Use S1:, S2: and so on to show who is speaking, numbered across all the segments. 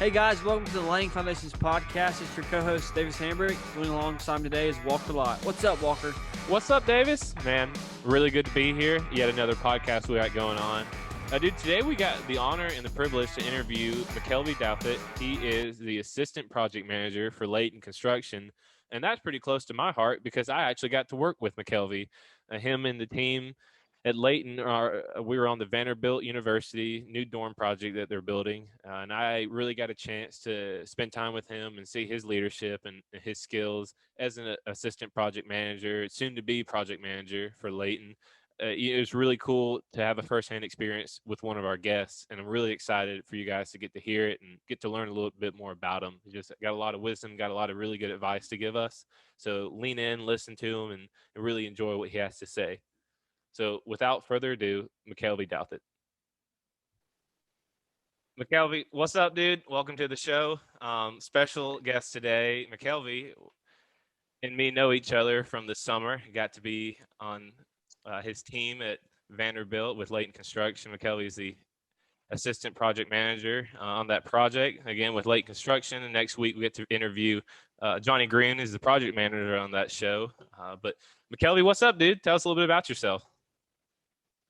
S1: Hey guys, welcome to the Laying Foundations podcast. It's your co-host Davis Hambrick. Joining alongside me today is Walker Lott. What's up, Walker?
S2: What's up, Davis? Man, really good to be here. Yet another podcast we got going on. Dude, today we got the honor and the privilege to interview McKelvy Douthit. He is the assistant project manager for Layton Construction, and that's pretty close to my heart because I actually got to work with McKelvy. Him and the team at Leighton, we were on the Vanderbilt University new dorm project that they're building, and I really got a chance to spend time with him and see his leadership and his skills as an assistant project manager, soon to be project manager for Leighton. It was really cool to have a firsthand experience with one of our guests, and I'm really excited for you guys to get to hear it and get to learn a little bit more about him. He just got a lot of wisdom, got a lot of really good advice to give us. So lean in, listen to him, and really enjoy what he has to say. So without further ado, McKelvy Douthit. McKelvy, what's up, dude? Welcome to the show. Special guest today. McKelvy and me know each other from the summer. Got to be on his team at Vanderbilt with Layton Construction. McKelvy is the assistant project manager on that project, again, with Layton Construction. And next week, we get to interview Johnny Green, who's the project manager on that show. But McKelvy, what's up, dude? Tell us a little bit about yourself.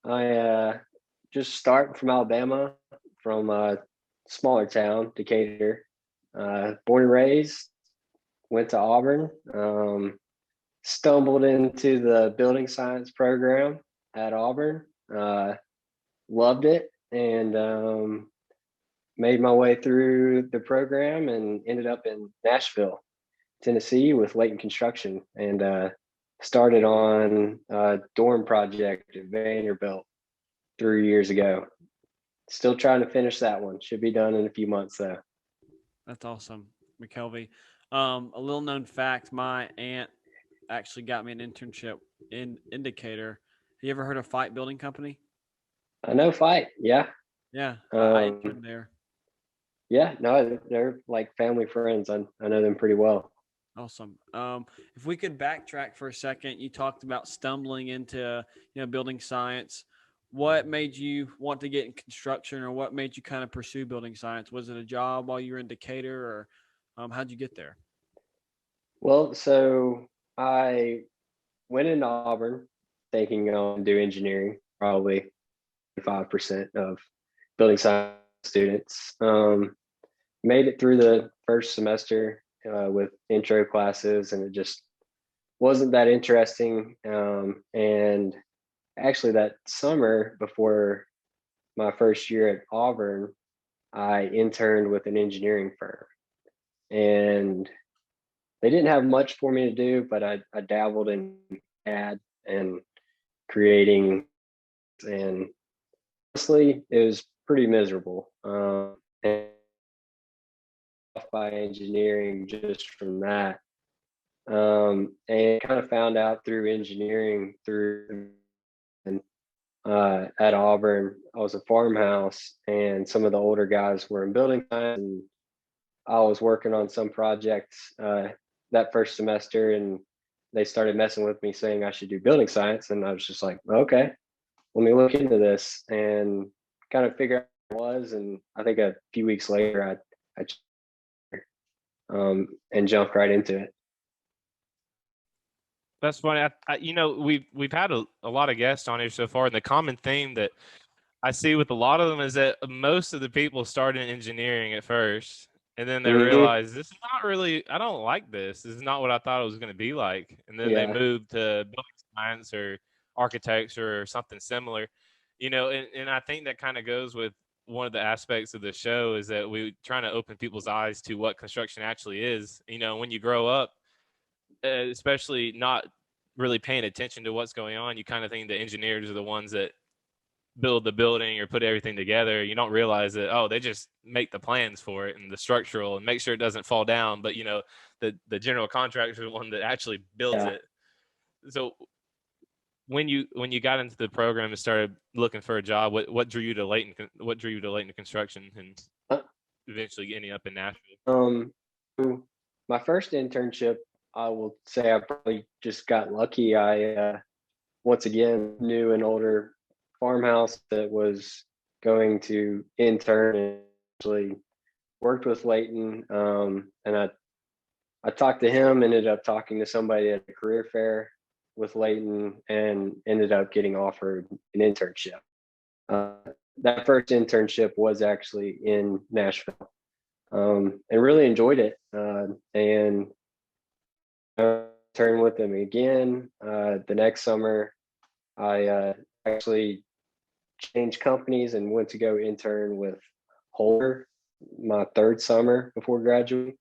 S3: I just start from Alabama, from a smaller town, Decatur. Born and raised, went to Auburn, stumbled into the building science program at Auburn, loved it, and made my way through the program and ended up in Nashville, Tennessee with Layton Construction, and started on a dorm project at Vanderbilt 3 years ago. Still trying to finish that one. Should be done in a few months though.
S1: That's awesome, McKelvy. A little known fact, my aunt actually got me an internship in Indicator. Have you ever heard of Fight Building Company?
S3: I know Fight. Yeah.
S1: Yeah, I interned there.
S3: Yeah, no, they're like family friends. I know them pretty well.
S1: Awesome. If we could backtrack for a second, you talked about stumbling into building science. What made you want to get in construction, or what made you kind of pursue building science? Was it a job while you were in Decatur, or how'd you get there?
S3: Well, so I went into Auburn thinking I'll do engineering, probably 5% of building science students. Made it through the first semester with intro classes, and it just wasn't that interesting. And actually, that summer before my first year at Auburn, I interned with an engineering firm, and they didn't have much for me to do, but I dabbled in CAD and creating, and honestly, it was pretty miserable. And by engineering just from that, and kind of found out through engineering through and at Auburn, I was a farmhouse, and some of the older guys were in building science, and I was working on some projects that first semester, and they started messing with me saying I should do building science, and I was just like, okay, let me look into this and kind of figure out what it was. And I think a few weeks later, I and jumped right into it.
S2: That's funny. We've had a lot of guests on here so far, and the common theme that I see with a lot of them is that most of the people start in engineering at first, and then they realize this is not really. I don't like this. This is not what I thought it was going to be like, and then they move to building science or architecture or something similar. And I think that kind of goes with one of the aspects of the show is that we're trying to open people's eyes to what construction actually is. When you grow up, especially not really paying attention to what's going on, you kind of think the engineers are the ones that build the building or put everything together. You don't realize that, they just make the plans for it and the structural and make sure it doesn't fall down. But, the general contractor is the one that actually builds it. So when you got into the program and started looking for a job, what drew you to Leighton? What drew you to Leighton Construction and eventually ending up in Nashville?
S3: My first internship, I will say I probably just got lucky. I once again knew an older farmhouse that was going to intern and actually worked with Leighton, and I talked to him, ended up talking to somebody at a career fair with Leighton, and ended up getting offered an internship. That first internship was actually in Nashville, and really enjoyed it. And I returned with them again. The next summer, I actually changed companies and went to go intern with Holder my third summer before graduating.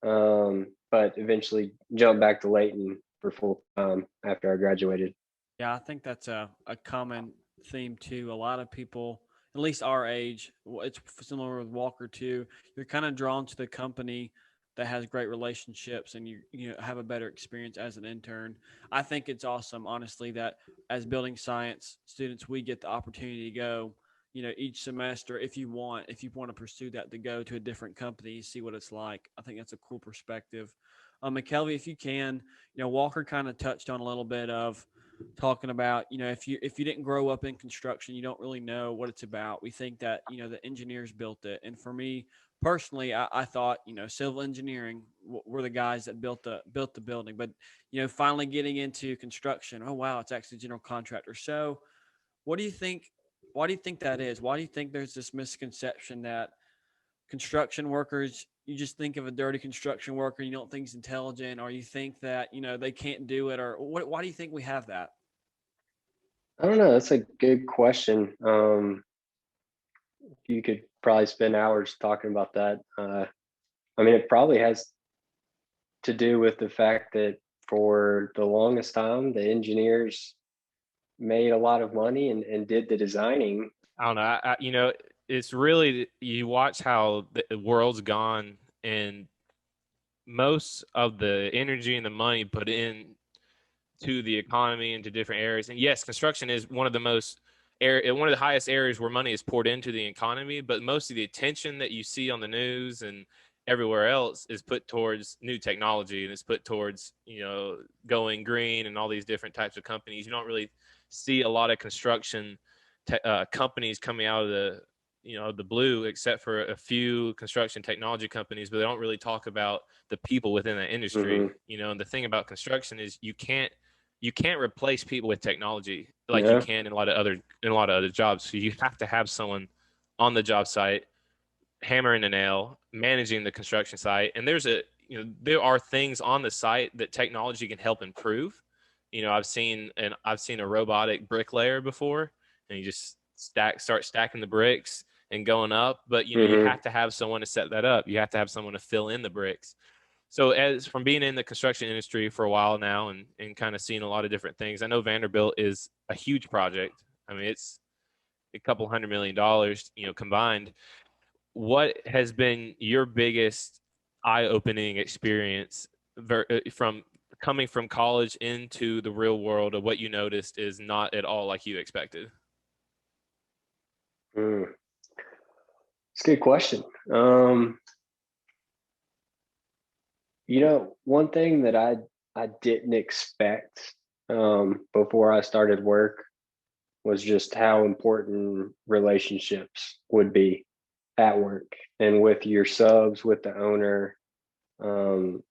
S3: But eventually jumped back to Leighton for full time after I graduated.
S1: Yeah, I think that's a common theme too. A lot of people, at least our age, it's similar with Walker too. You're kind of drawn to the company that has great relationships, and you have a better experience as an intern. I think it's awesome, honestly, that as building science students, we get the opportunity to go, each semester if you want to pursue that, to go to a different company, see what it's like. I think that's a cool perspective. McKelvy, if you can, Walker kind of touched on a little bit of talking about, if you didn't grow up in construction, you don't really know what it's about. We think that, the engineers built it. And for me personally, I thought, civil engineering were the guys that built the building. But, finally getting into construction, oh, wow, it's actually general contractor. So what do you think? Why do you think that is? Why do you think there's this misconception that construction workers, you just think of a dirty construction worker, you don't think he's intelligent, or you think that, they can't do it, or why do you think we have that?
S3: I don't know. That's a good question. You could probably spend hours talking about that. I mean, it probably has to do with the fact that for the longest time, the engineers made a lot of money and did the designing.
S2: I don't know. It's really, you watch how the world's gone, and most of the energy and the money put in to the economy and to different areas. And yes, construction is one of the one of the highest areas where money is poured into the economy, but most of the attention that you see on the news and everywhere else is put towards new technology, and it's put towards, going green and all these different types of companies. You don't really see a lot of construction companies coming out of the blue, except for a few construction technology companies, but they don't really talk about the people within that industry.
S3: Mm-hmm.
S2: And the thing about construction is you can't replace people with technology like you can in a lot of other jobs. So you have to have someone on the job site hammering a nail, managing the construction site. And there are things on the site that technology can help improve. I've seen a robotic bricklayer before, and you just start stacking the bricks and going up. But you have to have someone to set that up. You have to have someone to fill in the bricks. So as from being in the construction industry for a while now, and kind of seeing a lot of different things, I know Vanderbilt is a huge project. I mean, it's a couple $100 million, combined. What has been your biggest eye-opening experience from coming from college into the real world, of what you noticed is not at all like you expected?
S3: It's a good question. One thing that I didn't expect before I started work was just how important relationships would be at work and with your subs, with the owner, and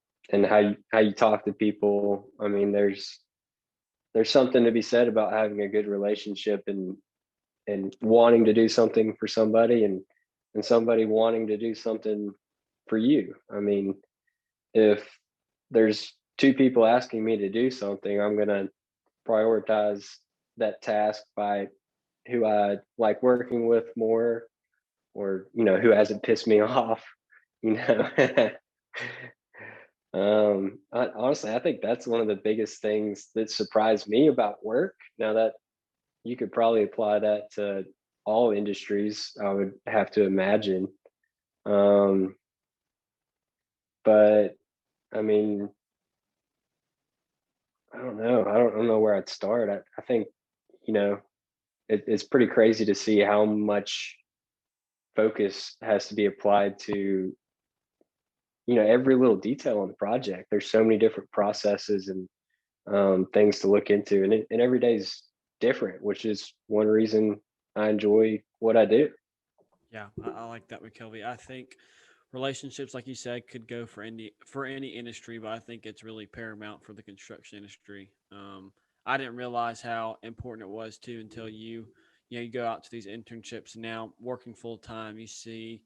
S3: how you talk to people. I mean, there's something to be said about having a good relationship and wanting to do something for somebody, and somebody wanting to do something for you. I mean, if there's two people asking me to do something, I'm going to prioritize that task by who I like working with more, or, who hasn't pissed me off, Honestly, I think that's one of the biggest things that surprised me about work. Now, that you could probably apply that to all industries, I would have to imagine. But I mean, I don't know. I don't know where I'd start. I think, it's pretty crazy to see how much focus has to be applied to, every little detail on the project. There's so many different processes and things to look into, and every day is different, which is one reason I enjoy what I do.
S1: Yeah, I like that, McKelvy. I think relationships, like you said, could go for any industry, but I think it's really paramount for the construction industry. I didn't realize how important it was too until you go out to these internships. And now working full time, you see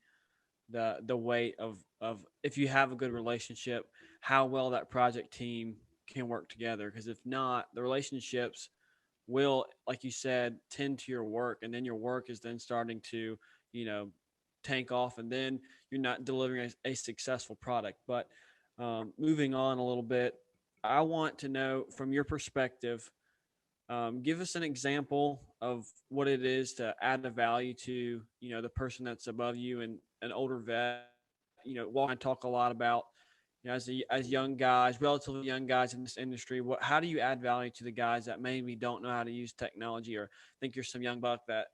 S1: the weight of if you have a good relationship, how well that project team can work together. Because if not, the relationships will, like you said, tend to your work, and then your work is then starting to, you know, tank off, and then you're not delivering a successful product. But moving on a little bit, I want to know from your perspective, give us an example of what it is to add a value to, the person that's above you and an older vet. Walk and talk a lot about, as young guys, relatively young guys in this industry, how do you add value to the guys that maybe don't know how to use technology, or think you're some young buck that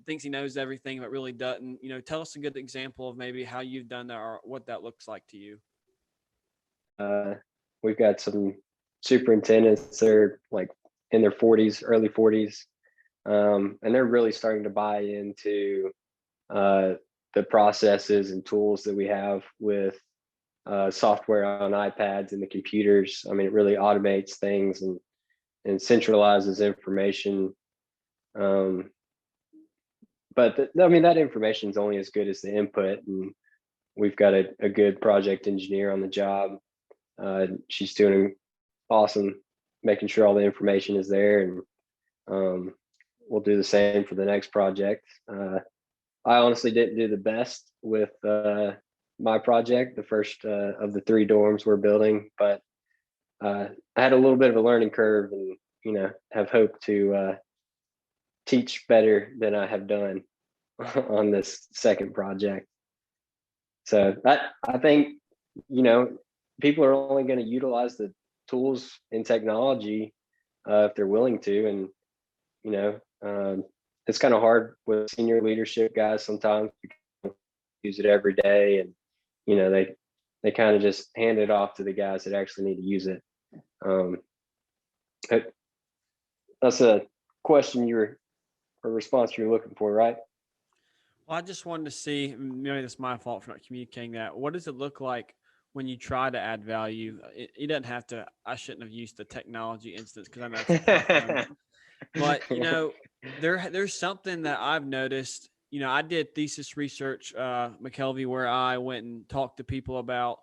S1: thinks he knows everything but really doesn't? Tell us a good example of maybe how you've done that or what that looks like to you.
S3: Uh, we've got some superintendents that are like in their 40s, early 40s, and they're really starting to buy into the processes and tools that we have with software on iPads and the computers. I mean, it really automates things and centralizes information. But I mean, that information is only as good as the input. And we've got a good project engineer on the job. She's doing awesome, making sure all the information is there, and we'll do the same for the next project. I honestly didn't do the best with my project, the first of the 3 dorms we're building, but I had a little bit of a learning curve, and have hoped to teach better than I have done on this second project. So I think people are only going to utilize the tools and technology if they're willing to, and it's kind of hard with senior leadership guys sometimes because they use it every day, and they kind of just hand it off to the guys that actually need to use it. That's a question a response you're looking for, right?
S1: Well, I just wanted to see, maybe it's my fault for not communicating that. What does it look like when you try to add value? It doesn't have to, I shouldn't have used the technology instance because I know it's a tough one. But, there's something that I've noticed. I did thesis research, McKelvy, where I went and talked to people about,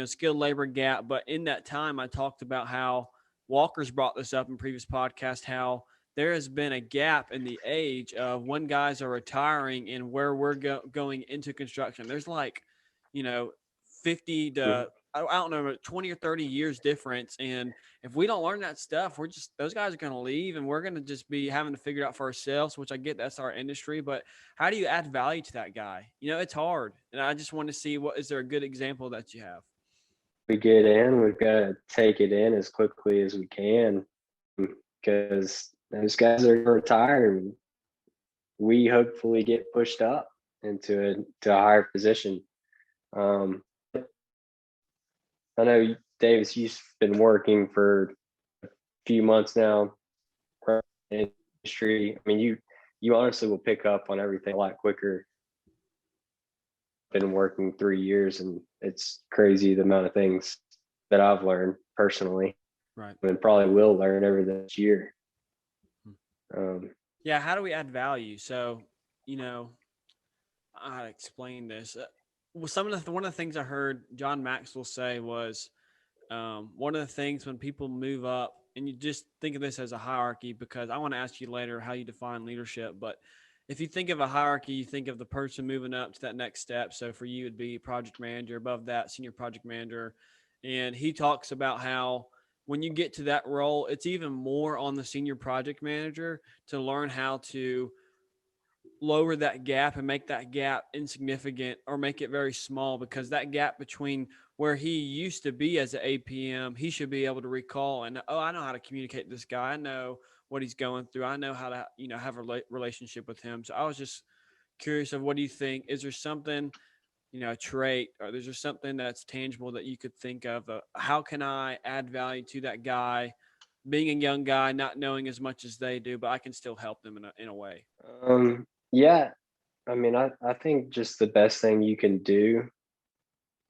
S1: skilled labor gap. But in that time, I talked about how Walker's brought this up in previous podcasts, how there has been a gap in the age of when guys are retiring and where we're going into construction. There's like, you know, 50 to, I don't know, 20 or 30 years difference. And if we don't learn that stuff, those guys are going to leave, and we're going to just be having to figure it out for ourselves, which I get, that's our industry. But how do you add value to that guy? It's hard. And I just want to see, is there a good example that you have?
S3: We get in, we've got to take it in as quickly as we can, because those guys are retired, and we hopefully get pushed up into a higher position. I know, Davis, you've been working for a few months now in the industry. I mean, you honestly will pick up on everything a lot quicker. Been working 3 years, and it's crazy the amount of things that I've learned personally.
S1: Right.
S3: And probably will learn over this year.
S1: Yeah. How do we add value? So, I explain this. Well, one of the things I heard John Maxwell say was, one of the things when people move up, and you just think of this as a hierarchy, because I want to ask you later how you define leadership. But if you think of a hierarchy, you think of the person moving up to that next step. So for you, it'd be project manager, above that, senior project manager. And he talks about how when you get to that role, it's even more on the senior project manager to learn how to lower that gap and make that gap insignificant or make it very small, because that gap between where he used to be as an APM, he should be able to recall and, I know how to communicate with this guy. I know what he's going through. I know how to, have a relationship with him. So I was just curious of, what do you think? Is there something, a trait, or is there something that's tangible that you could think of? How can I add value to that guy, being a young guy, not knowing as much as they do, but I can still help them in a way?
S3: Yeah, I mean, I think just the best thing you can do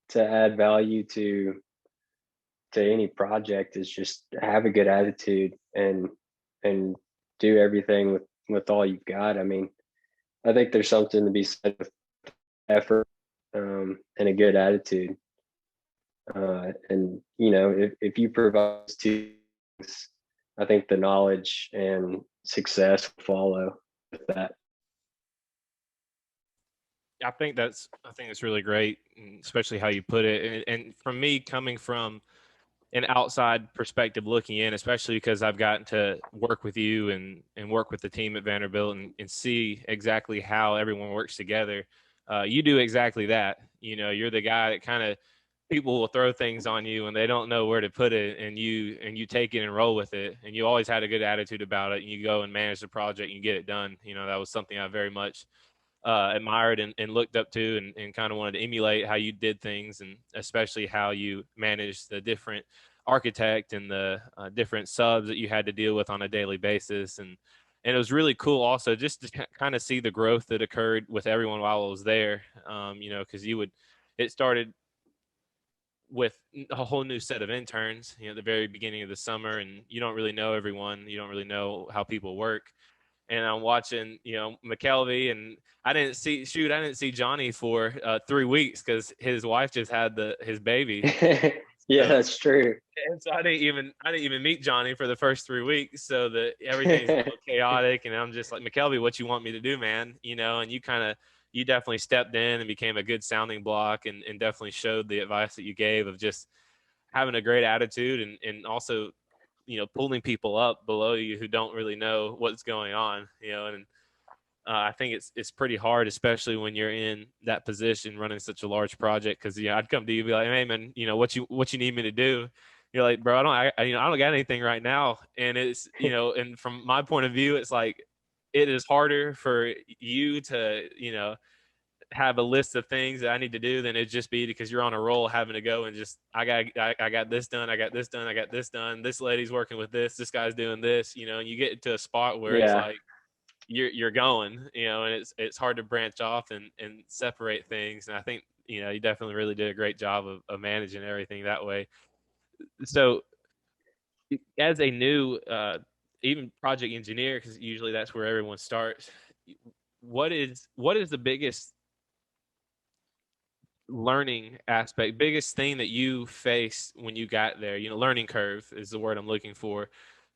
S3: to add value to any project is just have a good attitude and do everything with all you've got. I mean, I think there's something to be said with effort, and a good attitude. And if you provide those two things, I think the knowledge and success will follow with that.
S2: I think that's really great, especially how you put it. And from me, coming from an outside perspective looking in, especially because I've gotten to work with you and work with the team at Vanderbilt and see exactly how everyone works together. You do exactly that. You're the guy that kind of, people will throw things on you and they don't know where to put it, and you take it and roll with it. And you always had a good attitude about it, and you go and manage the project and you get it done. That was something I very much admired and looked up to, and kind of wanted to emulate how you did things, and especially how you managed the different architect and the different subs that you had to deal with on a daily basis. And it was really cool also just to kind of see the growth that occurred with everyone while I was there. Because it started with a whole new set of interns, at the very beginning of the summer, and you don't really know everyone. You don't really know how people work. And I'm watching, McKelvy, and I didn't see Johnny for 3 weeks because his wife just had his baby.
S3: Yeah,
S2: So,
S3: that's true.
S2: and so I didn't even meet Johnny for the first 3 weeks. So that everything's a little chaotic, and I'm just like, McKelvy, what you want me to do, man? And you definitely stepped in and became a good sounding block, and definitely showed the advice that you gave of just having a great attitude, and also pulling people up below you who don't really know what's going on. And I think it's pretty hard, especially when you're in that position running such a large project, because I'd come to you and be like, hey man, what you need me to do. You're like, bro, I don't got anything right now. And it's and from my point of view, it's like it is harder for you to have a list of things that I need to do than it just be because you're on a roll, having to go and just I got this done, I got this done, I got this done. This lady's working with this guy's doing this, and you get to a spot where it's
S3: Yeah.
S2: like you're going, and it's hard to branch off and separate things. And I think you definitely really did a great job of managing everything that way. So as a new even project engineer, because usually that's where everyone starts, what is the biggest learning aspect, biggest thing that you faced when you got there? Learning curve is the word I'm looking for.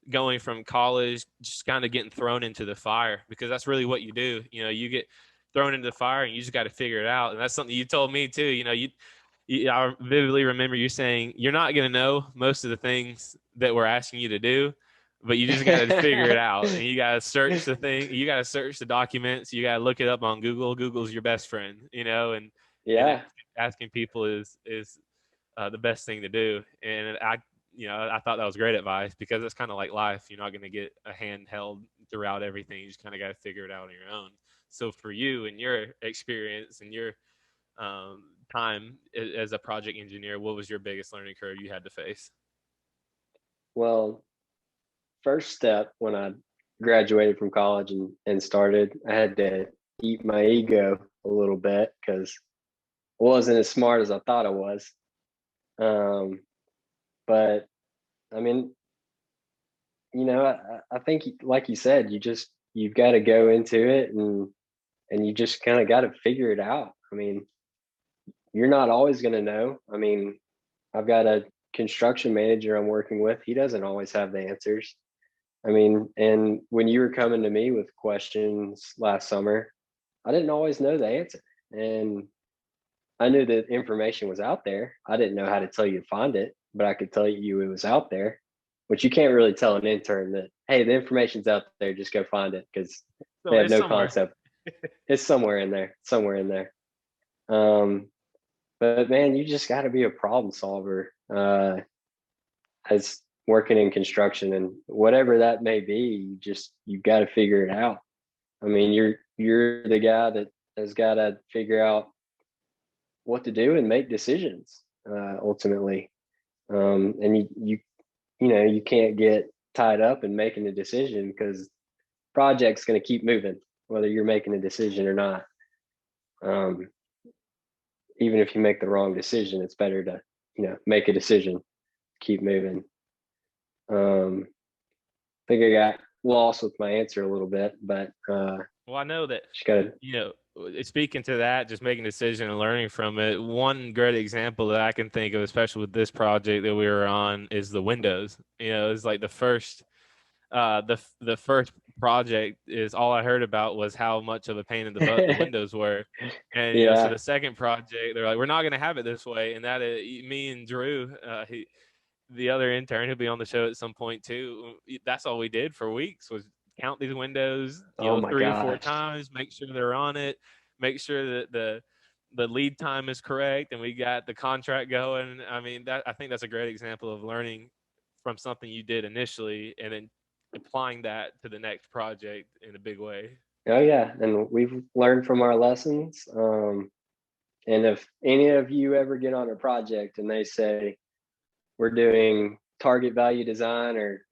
S2: Going from college, just kind of getting thrown into the fire, because that's really what you do. You get thrown into the fire and you just got to figure it out. And that's something you told me too. I vividly remember you saying you're not going to know most of the things that we're asking you to do, but you just got to figure it out. And you got to search the thing. You got to search the documents. You got to look it up on Google. Google's your best friend, and
S3: Yeah.
S2: asking people is the best thing to do. And I thought that was great advice, because it's kind of like life. You're not going to get a hand held throughout everything. You just kind of got to figure it out on your own. So for you and your experience and your time as a project engineer, what was your biggest learning curve you had to face?
S3: Well, first step when I graduated from college and started, I had to eat my ego a little bit because I wasn't as smart as I thought I was. But I mean, I think like you said, you've got to go into it and you just kind of got to figure it out. I mean, you're not always going to know. I mean, I've got a construction manager I'm working with. He doesn't always have the answers. I mean, and when you were coming to me with questions last summer, I didn't always know the answer. And I knew that information was out there. I didn't know how to tell you to find it, but I could tell you it was out there, which you can't really tell an intern that, hey, the information's out there, just go find it, because
S2: So
S3: they have
S2: it's
S3: no
S2: somewhere.
S3: concept. It's somewhere in there, somewhere in there. But man, you just got to be a problem solver as working in construction, and whatever that may be, you've got to figure it out. I mean, you're the guy that has got to figure out what to do and make decisions ultimately. And you can't get tied up in making a decision, because project's going to keep moving whether you're making a decision or not. Even if you make the wrong decision, it's better to, make a decision, keep moving. I think I got lost with my answer a little bit, but
S2: well, I know that,
S3: just gotta,
S2: speaking to that, just making a decision and learning from it. One great example that I can think of, especially with this project that we were on, is the windows. It's like the first project is all I heard about was how much of a pain in the butt the windows were. And so
S3: yeah,
S2: the second project, they're like, we're not going to have it this way. And that me and Drew, the other intern who'll be on the show at some point too, that's all we did for weeks was count these windows,
S3: oh my
S2: 3 or 4
S3: gosh,
S2: times, make sure they're on it, make sure that the lead time is correct, and we got the contract going. I mean, I think that's a great example of learning from something you did initially and then applying that to the next project in a big way.
S3: oh yeah, and we've learned from our lessons. And if any of you ever get on a project and they say we're doing target value design or,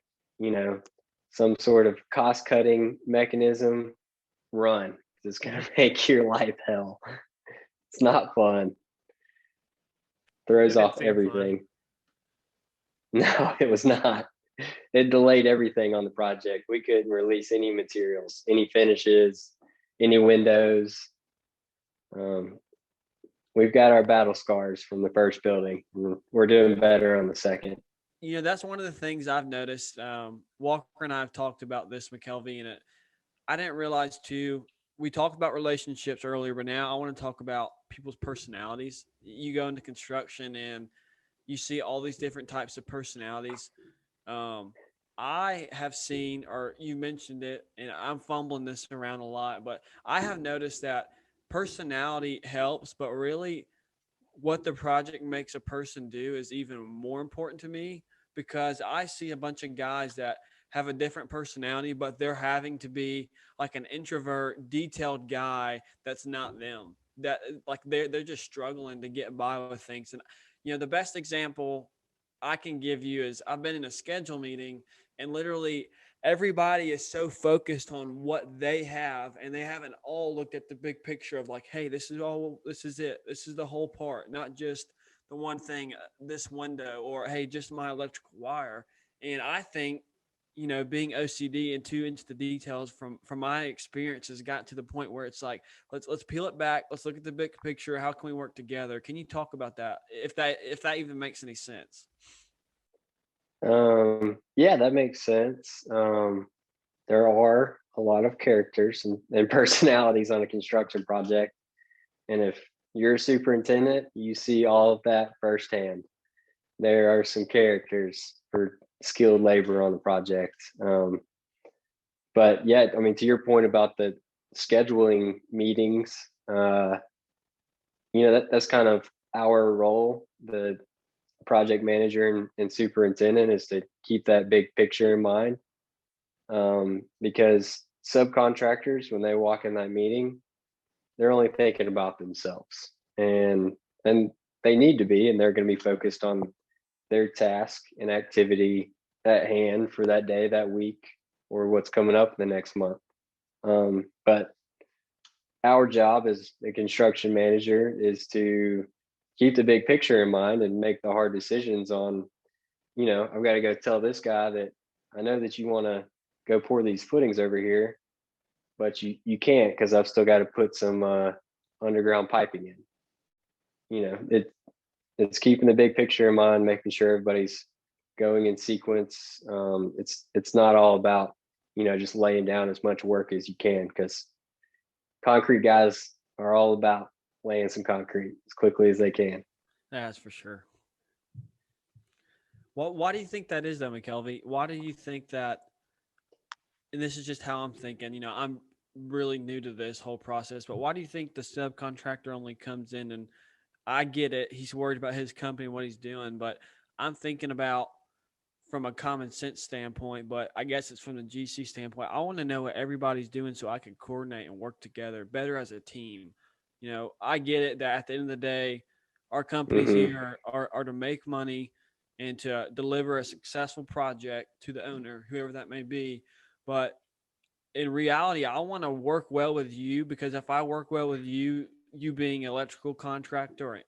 S3: some sort of cost cutting mechanism, run. It's going to make your life hell. It's not fun. Throws
S2: It didn't
S3: off
S2: seem fun.
S3: everything. No, it was not. It delayed everything on the project. We couldn't release any materials, any finishes, any windows. We've got our battle scars from the first building. We're doing better on the second.
S1: That's one of the things I've noticed. Walker and I have talked about this, McKelvy, and I didn't realize too. We talked about relationships earlier, but now I want to talk about people's personalities. You go into construction and you see all these different types of personalities. Um, I have seen, or you mentioned it, and I'm fumbling this around a lot, but I have noticed that personality helps, but really what the project makes a person do is even more important to me because I see a bunch of guys that have a different personality, but they're having to be like an introvert, detailed guy that's not them. That like they're just struggling to get by with things. And the best example I can give you is I've been in a schedule meeting and literally everybody is so focused on what they have and they haven't all looked at the big picture of like, hey, this is it, this is the whole part, not just the one thing, this window, or hey, just my electrical wire. And I think being OCD and too into the details from my experience has got to the point where it's like let's peel it back, let's look at the big picture, how can we work together? Can you talk about that if that even makes any sense?
S3: Yeah, that makes sense. There are a lot of characters and personalities on a construction project. And if you're a superintendent, you see all of that firsthand. There are some characters for skilled labor on the project. But yeah, I mean, to your point about the scheduling meetings, that's kind of our role. The project manager and superintendent is to keep that big picture in mind. Because subcontractors, when they walk in that meeting, they're only thinking about themselves, and they need to be, and they're going to be focused on their task and activity at hand for that day, that week, or what's coming up the next month. But our job as a construction manager is to keep the big picture in mind and make the hard decisions on, I've got to go tell this guy that I know that you want to go pour these footings over here, but you can't because I've still got to put some underground piping in. It's keeping the big picture in mind, making sure everybody's going in sequence. It's not all about just laying down as much work as you can, because concrete guys are all about laying some concrete as quickly as they can.
S1: That's for sure. Well, why do you think that is, though, McKelvy? Why do you think that? And this is just how I'm thinking. I'm really new to this whole process, but why do you think the subcontractor only comes in and I get it, he's worried about his company and what he's doing, but I'm thinking about from a common sense standpoint, but I guess it's from the GC standpoint. I want to know what everybody's doing so I can coordinate and work together better as a team. I get it that at the end of the day, our companies here are to make money and to deliver a successful project to the owner, whoever that may be. But in reality, I want to work well with you because if I work well with you, you being an electrical contractor or,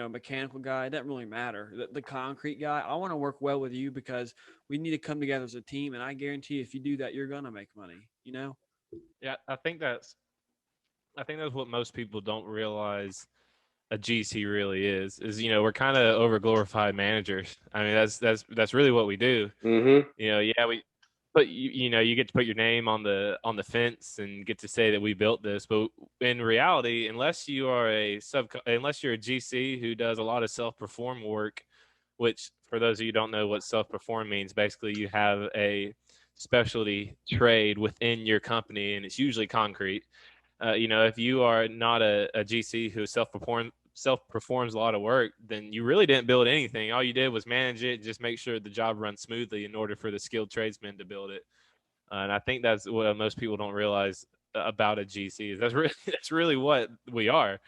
S1: mechanical guy, it doesn't really matter. The concrete guy, I want to work well with you because we need to come together as a team. And I guarantee if you do that, you're going to make money,
S2: Yeah, I think that's what most people don't realize a GC really is, we're kind of over glorified managers. I mean, that's really what we do.
S3: Mm-hmm.
S2: Yeah, but you get to put your name on the fence and get to say that we built this, but in reality, unless you're a GC who does a lot of self-perform work, which for those of you who don't know what self-perform means, basically you have a specialty trade within your company, and it's usually concrete. If you are not a GC who self-performs a lot of work, then you really didn't build anything. All you did was manage it and just make sure the job runs smoothly in order for the skilled tradesmen to build it. And I think that's what most people don't realize about a GC. Is that's really what we are,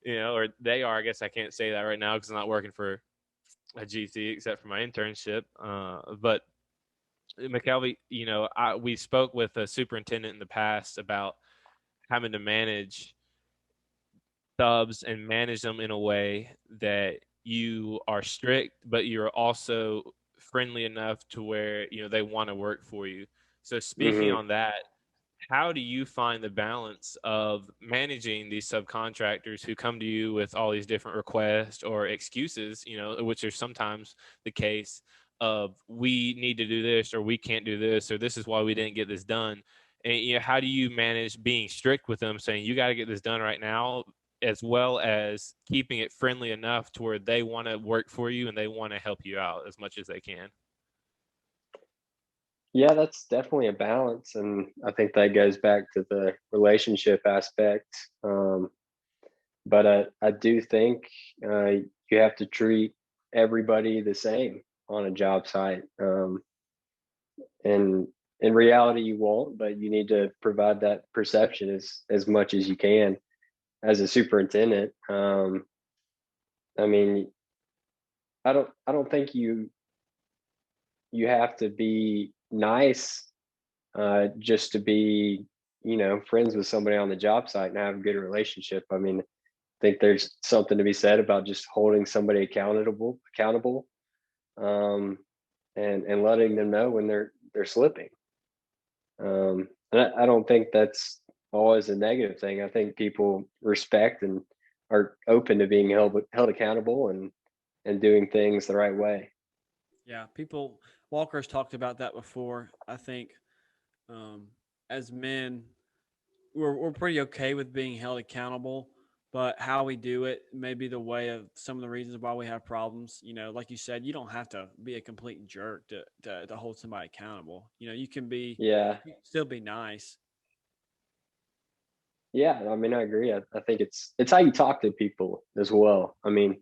S2: or they are. I guess I can't say that right now because I'm not working for a GC except for my internship. But McKelvy, we spoke with a superintendent in the past about having to manage subs and manage them in a way that you are strict, but you're also friendly enough to where they want to work for you. So speaking
S3: Mm-hmm.
S2: on that, how do you find the balance of managing these subcontractors who come to you with all these different requests or excuses, which are sometimes the case of we need to do this or we can't do this or this is why we didn't get this done. And how do you manage being strict with them, saying you got to get this done right now, as well as keeping it friendly enough to where they want to work for you and they want to help you out as much as they can?
S3: Yeah, that's definitely a balance, and I think that goes back to the relationship aspect. But I do think you have to treat everybody the same on a job site. And in reality, you won't, but you need to provide that perception as much as you can as a superintendent. I mean, I don't think you have to be nice just to be friends with somebody on the job site and have a good relationship. I mean, I think there's something to be said about just holding somebody accountable, um, and letting them know when they're slipping. And I don't think that's always a negative thing. I think people respect and are open to being held accountable and doing things the right way.
S1: Yeah, Walker's talked about that before. I think um, as men, we're pretty okay with being held accountable, but how we do it may be the way of some of the reasons why we have problems. Like you said, you don't have to be a complete jerk to hold somebody accountable. You can
S3: Yeah,
S1: still be nice.
S3: yeah. I mean, I agree. I think it's how you talk to people as well. I mean,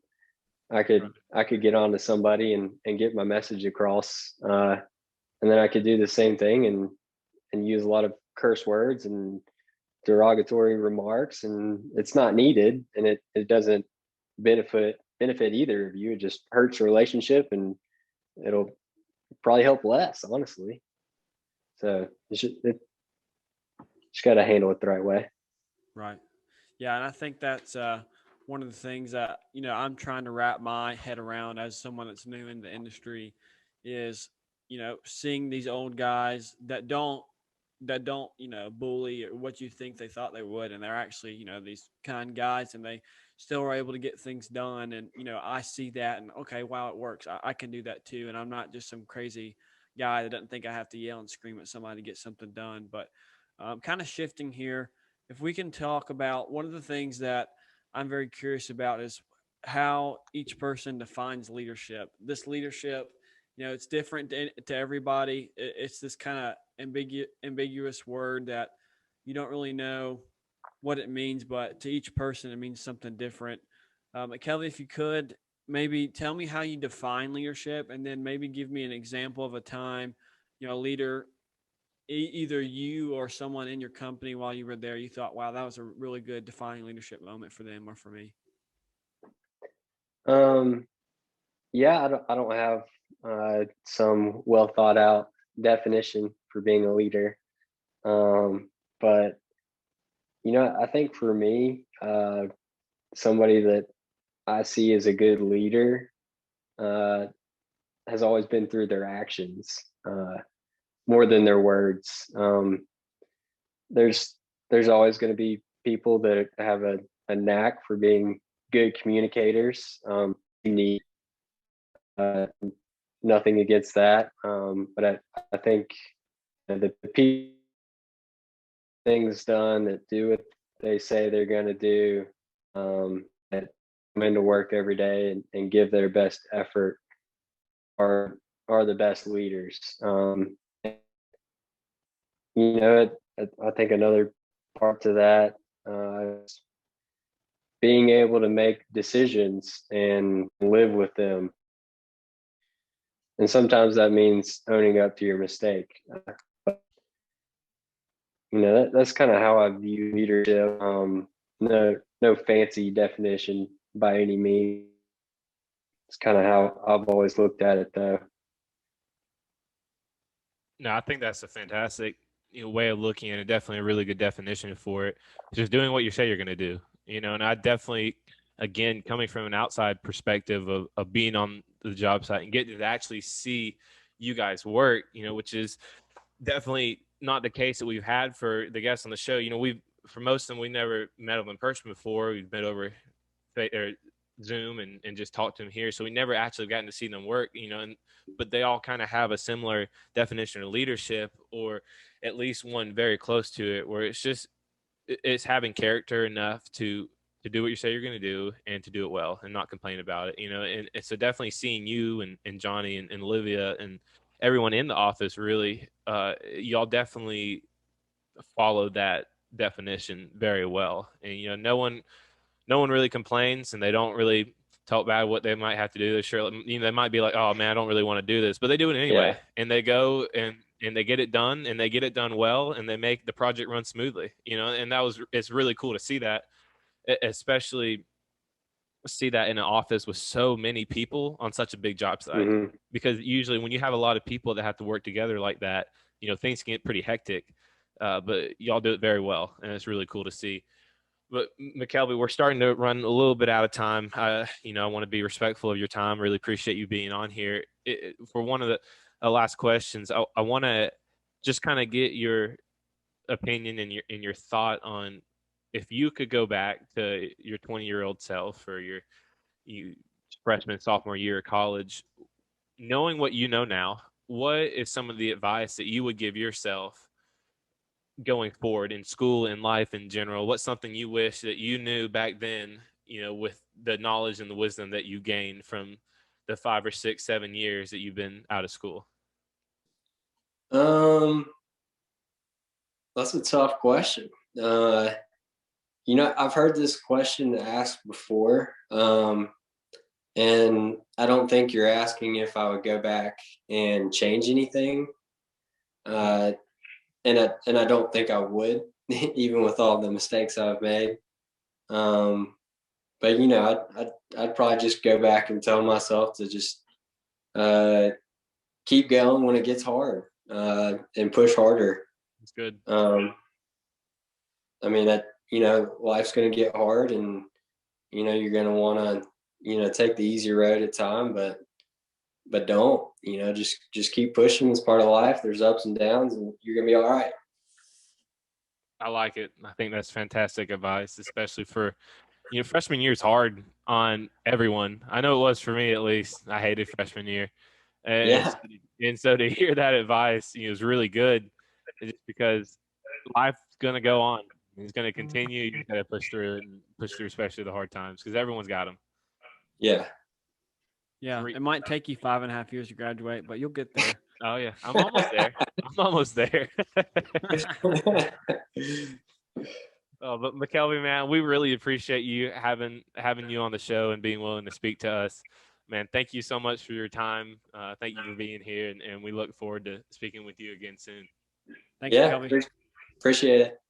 S3: I could get on to somebody and get my message across, and then I could do the same thing and use a lot of curse words and derogatory remarks, and it's not needed, and it doesn't benefit either of you. It just hurts the relationship, and it'll probably help less, honestly. So it just got to handle it the right way.
S1: Right. Yeah, and I think that's one of the things that I'm trying to wrap my head around as someone that's new in the industry is seeing these old guys that don't bully or what you think they thought they would, and they're actually these kind guys, and they still are able to get things done. And I see that, and okay, wow, it works. I can do that too, and I'm not just some crazy guy that doesn't think I have to yell and scream at somebody to get something done. But kind of shifting here, if we can talk about one of the things that I'm very curious about is how each person defines leadership. This leadership, it's different to everybody. It's this kind of ambiguous word that you don't really know what it means, but to each person, it means something different. Kelly, if you could maybe tell me how you define leadership, and then maybe give me an example of a time, a leader, either you or someone in your company while you were there, you thought, wow, that was a really good defining leadership moment for them or for me.
S3: Um, yeah, I don't have some well thought out definition for being a leader, but I think for me, somebody that I see as a good leader has always been through their actions more than their words. There's always going to be people that have a knack for being good communicators. You need nothing against that, but I think the people things done that do what they say they're going to do, that come into work every day and give their best effort are the best leaders. I think another part to that is being able to make decisions and live with them. And sometimes that means owning up to your mistake. That's kind of how I view leadership. No fancy definition by any means. It's kind of how I've always looked at it, though.
S2: No, I think that's a fantastic way of looking at it. Definitely a really good definition for it. Just doing what you say you're going to do, and I definitely, again, coming from an outside perspective of being on the job site and getting to actually see you guys work, which is definitely not the case that we've had for the guests on the show. For most of them, we never met them in person before. We've met over Zoom and just talked to them here. So we never actually gotten to see them work, but they all kind of have a similar definition of leadership, or at least one very close to it, where it's having character enough to do what you say you're going to do and to do it well and not complain about it, and so definitely seeing you and Johnny and Olivia and everyone in the office, really, y'all definitely follow that definition very well. And no one really complains, and they don't really talk bad what they might have to do. Sure, they might be like, "Oh man, I don't really want to do this," but they do it anyway.
S3: Yeah.
S2: And they go and they get it done, and they get it done well, and they make the project run smoothly. And it's really cool to see that, especially see that in an office with so many people on such a big job site.
S3: Mm-hmm.
S2: Because usually when you have a lot of people that have to work together like that, things can get pretty hectic. But y'all do it very well, and it's really cool to see. But McKelvy, we're starting to run a little bit out of time. I want to be respectful of your time. Really appreciate you being on here. For one of the last questions, I want to just kind of get your opinion and your thought on, if you could go back to your 20-year-old self, or you freshman, sophomore year of college, knowing what you know now, what is some of the advice that you would give yourself going forward in school and life in general? What's something you wish that you knew back then, with the knowledge and the wisdom that you gained from the 5 or 6, 7 years that you've been out of school?
S3: That's a tough question. I've heard this question asked before, and I don't think you're asking if I would go back and change anything. And I don't think I would, even with all the mistakes I've made. But I'd probably just go back and tell myself to just keep going when it gets hard, and push harder.
S2: That's good.
S3: Life's going to get hard, and you're going to want to take the easy road at time, but don't, just keep pushing. It's part of life. There's ups and downs, and you're going to be all right.
S2: I like it. I think that's fantastic advice, especially for, freshman year is hard on everyone. I know it was for me, at least. I hated freshman year. And so to hear that advice, is really good, just because life's going to go on. It's going to continue. You got to push through, especially the hard times, because everyone's got them.
S3: Yeah.
S1: Yeah. It might take you 5.5 years to graduate, but you'll get there.
S2: Oh yeah. I'm almost there. I'm almost there. But McKelvy, man, we really appreciate you having you on the show and being willing to speak to us. Man, thank you so much for your time. Thank you for being here, and we look forward to speaking with you again soon.
S1: Thank you, McKelvy.
S3: Appreciate it.